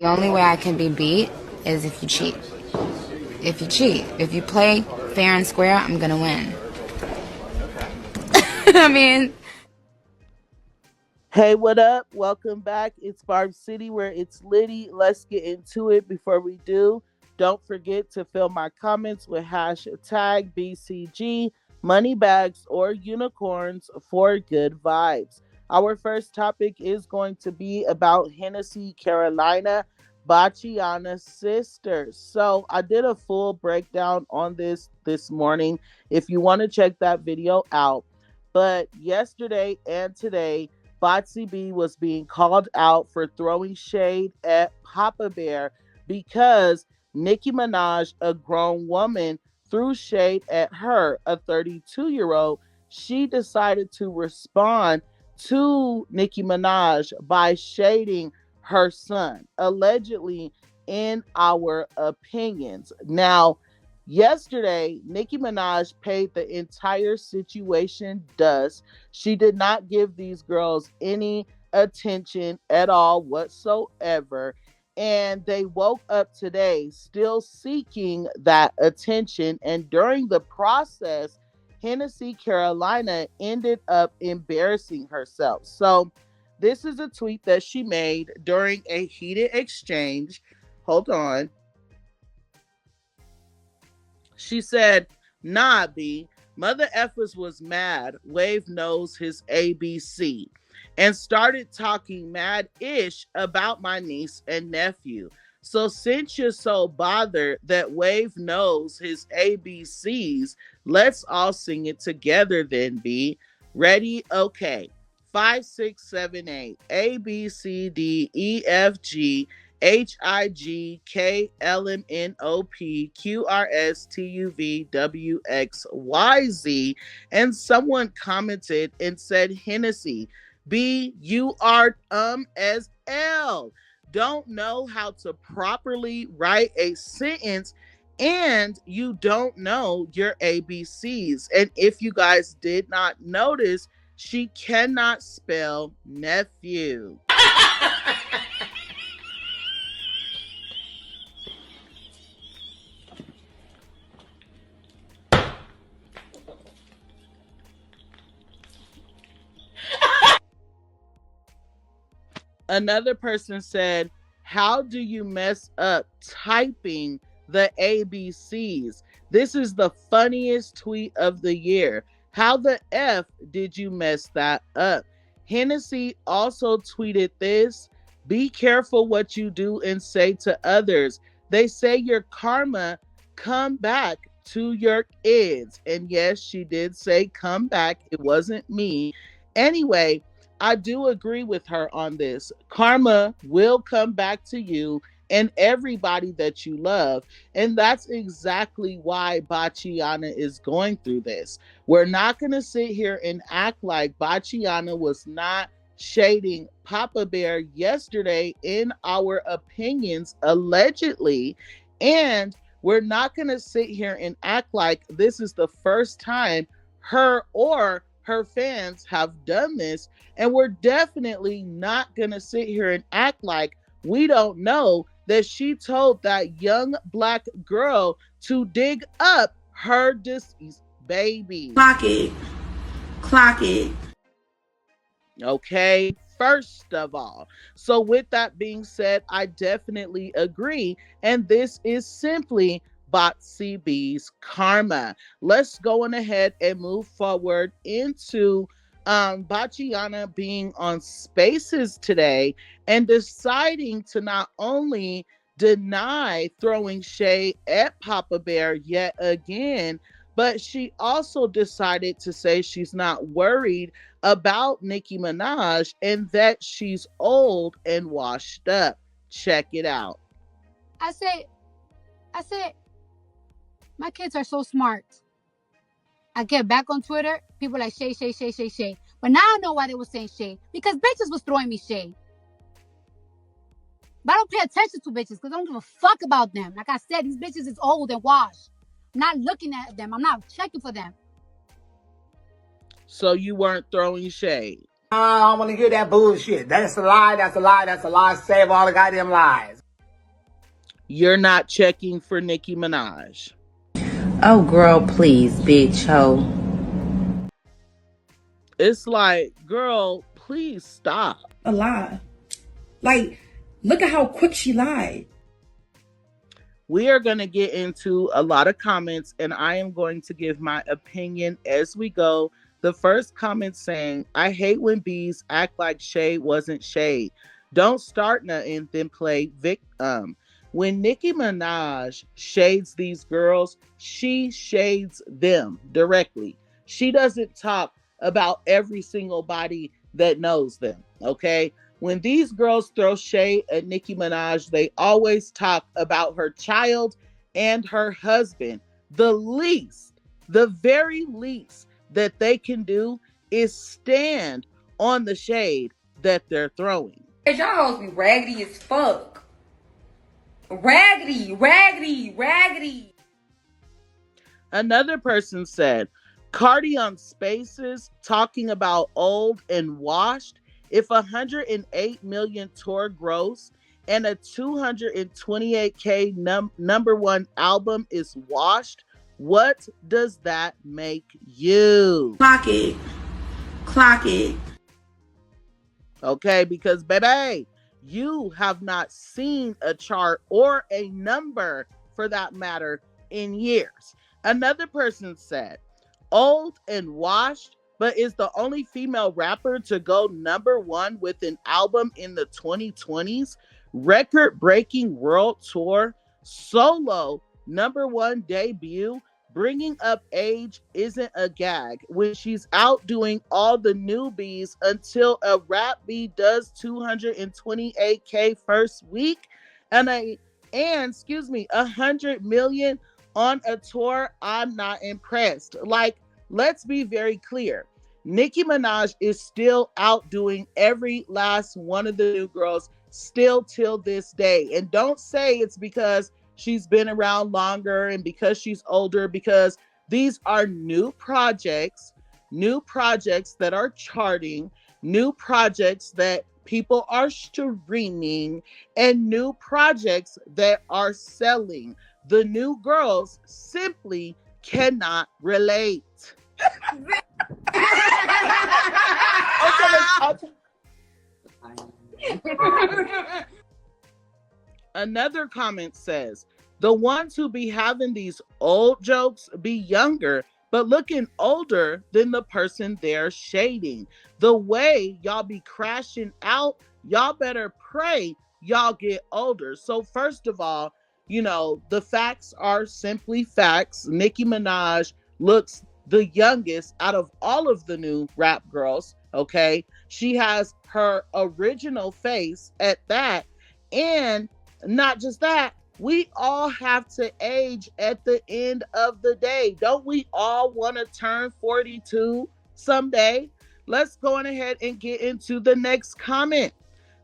The only way I can be beat is if you cheat. If you cheat. If you play fair and square, I'm gonna win. I mean... Hey, what up? Welcome back. It's Barb City where it's litty. Let's get into it. Before we do, don't forget to fill my comments with hashtag BCG, money bags, or unicorns for good vibes. Our first topic is going to be about Hennessy Carolina Baciana's sisters. So I did a full breakdown on this morning if you want to check that video out. But yesterday and today, Botsy B was being called out for throwing shade at Papa Bear because Nicki Minaj, a grown woman, threw shade at her, a 32-year-old. She decided to respond to Nicki Minaj by shading her son, allegedly in our opinions. Now, yesterday, Nicki Minaj paid the entire situation dust. She did not give these girls any attention at all whatsoever. And they woke up today still seeking that attention. And during the process, Hennessy Carolina ended up embarrassing herself. So this is a tweet that she made during a heated exchange. Hold on. She said, "Nah, B, Mother Effers was mad. Wave knows his ABC. And started talking mad-ish about my niece and nephew. So since you're so bothered that Wave knows his ABCs, let's all sing it together then, B. Ready? Okay. 5, 6, 7, 8. A, B, C, D, E, F, G, HIGKLMNOPQRSTUVWXYZ." And someone commented and said, "Hennessy, B, you are as L. Don't know how to properly write a sentence, and you don't know your ABCs." And if you guys did not notice, she cannot spell nephew. Another person said, "How do you mess up typing the ABCs? This is the funniest tweet of the year. How the F did you mess that up?" Hennessy also tweeted this: "Be careful what you do and say to others. They say your karma come back to your kids." And yes, she did say come back. It wasn't me. Anyway, I do agree with her on this. Karma will come back to you and everybody that you love. And that's exactly why Baciana is going through this. We're not going to sit here and act like Baciana was not shading Papa Bear yesterday in our opinions, allegedly. And we're not going to sit here and act like this is the first time her or her fans have done this. And we're definitely not going to sit here and act like we don't know that she told that young black girl to dig up her deceased baby. Clock it. Clock it. Okay, first of all. So with that being said, I definitely agree. And this is simply Botsy B's karma. Let's go on ahead and move forward into Baciana being on Spaces today and deciding to not only deny throwing shade at Papa Bear yet again, but she also decided to say she's not worried about Nicki Minaj and that she's old and washed up. Check it out. I said, my kids are so smart. I get back on Twitter, people like shade. But now I know why they were saying shade. Because bitches was throwing me shade. But I don't pay attention to bitches because I don't give a fuck about them. Like I said, these bitches is old and washed. I'm not looking at them. I'm not checking for them. So you weren't throwing shade? I don't want to hear that bullshit. That's a lie. That's a lie. That's a lie. Save all the goddamn lies. You're not checking for Nicki Minaj. Oh, girl, please, bitch, ho. It's like, girl, please stop. A lie. Like, look at how quick she lied. We are going to get into a lot of comments, and I am going to give my opinion as we go. The first comment saying, I hate when bees act like shade wasn't shade. Don't start nothing, then play victim. When Nicki Minaj shades these girls, she shades them directly. She doesn't talk about every single body that knows them, okay? When these girls throw shade at Nicki Minaj, they always talk about her child and her husband. The very least that they can do is stand on the shade that they're throwing. Y'all hoes be raggedy as fuck. Raggedy, raggedy, raggedy. Another person said, Cardi on Spaces talking about old and washed. If 108 million tour gross and a 228K number one album is washed, what does that make you? Clock it. Clock it. Okay, because baby, you have not seen a chart or a number for that matter in years. Another person said, old and washed, but is the only female rapper to go number one with an album in the 2020s, record-breaking world tour, solo number one debut. Bringing up age isn't a gag when she's outdoing all the newbies until a rap bee does 228K first week and 100 million on a tour. I'm not impressed. Like, let's be very clear. Nicki Minaj is still outdoing every last one of the new girls still till this day. And don't say it's because she's been around longer and because she's older, because these are new projects that are charting, new projects that people are streaming, and new projects that are selling. The new girls simply cannot relate. Another comment says, the ones who be having these old jokes be younger, but looking older than the person they're shading. The way y'all be crashing out, y'all better pray y'all get older. So first of all, the facts are simply facts. Nicki Minaj looks the youngest out of all of the new rap girls, okay? She has her original face at that. And not just that, we all have to age at the end of the day. Don't we all want to turn 42 someday? Let's go on ahead and get into the next comment.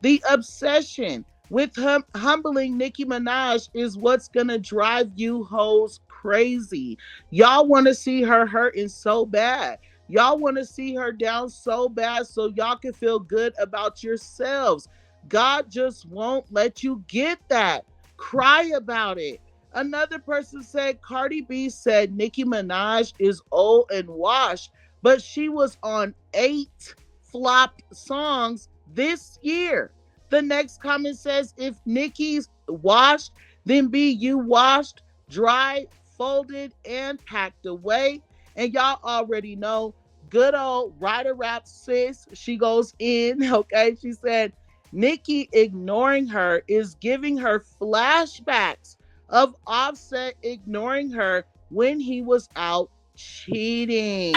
The obsession with humbling Nicki Minaj is what's going to drive you hoes crazy. Y'all want to see her hurting so bad. Y'all want to see her down so bad so y'all can feel good about yourselves. God just won't let you get that. Cry about it. Another person said, Cardi B said Nicki Minaj is old and washed, but she was on 8 flopped songs this year. The next comment says, if Nicki's washed, then be you washed, dried, folded, and packed away. And y'all already know, good old Ryder Rap sis, she goes in, okay? She said, Nicki ignoring her is giving her flashbacks of Offset ignoring her when he was out cheating.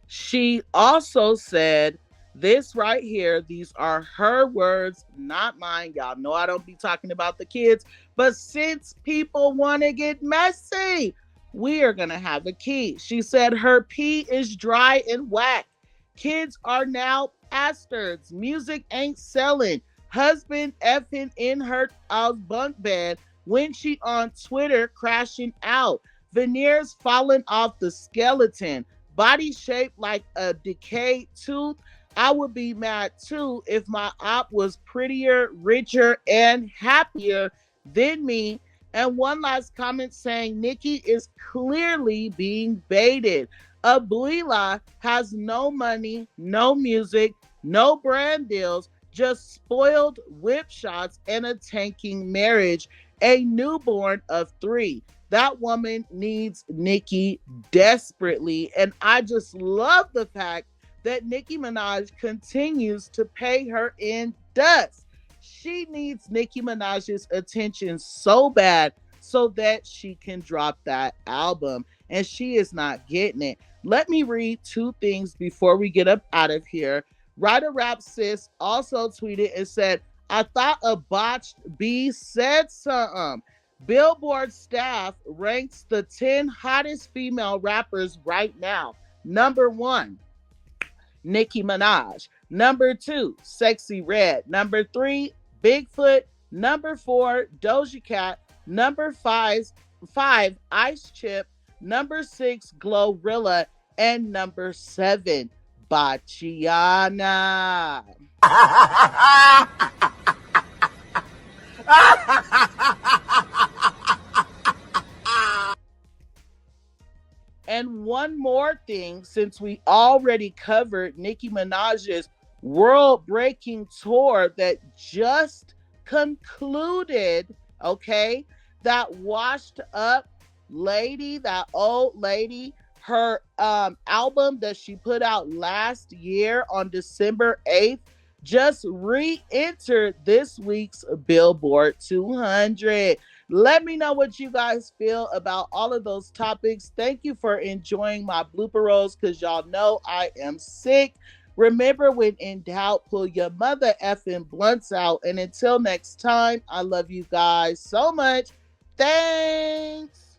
She also said this right here. These are her words, not mine. Y'all know I don't be talking about the kids. But since people want to get messy, we are going to have the key. She said her pee is dry and whack. Kids are now bastards. Music ain't selling. Husband effing in her bunk bed. when she on Twitter crashing out. Veneers falling off the skeleton. Body shaped like a decayed tooth. I would be mad too if my op was prettier, richer, and happier than me. And one last comment saying Nicki is clearly being baited. Abuela has no money, no music, no brand deals, just spoiled whip shots and a tanking marriage, a newborn of 3. That woman needs Nicki desperately. And I just love the fact that Nicki Minaj continues to pay her in dust. She needs Nicki Minaj's attention so bad so that she can drop that album. And she is not getting it. Let me read 2 things before we get up out of here. Ryder Rap Sis also tweeted and said, I thought a botched B said something. Billboard staff ranks the 10 hottest female rappers right now. Number 1, Nicki Minaj. Number 2, Sexy Red. Number 3, Bigfoot. Number 4, Doja Cat. Number 5, Ice Chip. Number 6, Glorilla. And number 7, Bachiana. And one more thing, since we already covered Nicki Minaj's world-breaking tour that just concluded, okay, that washed up lady, that old lady, her album that she put out last year on December 8th just re-entered this week's Billboard 200. Let me know what you guys feel about all of those topics. Thank you for enjoying my blooper rolls because y'all know I am sick. Remember, when in doubt, pull your mother effing blunts out. And until next time, I love you guys so much. Thanks.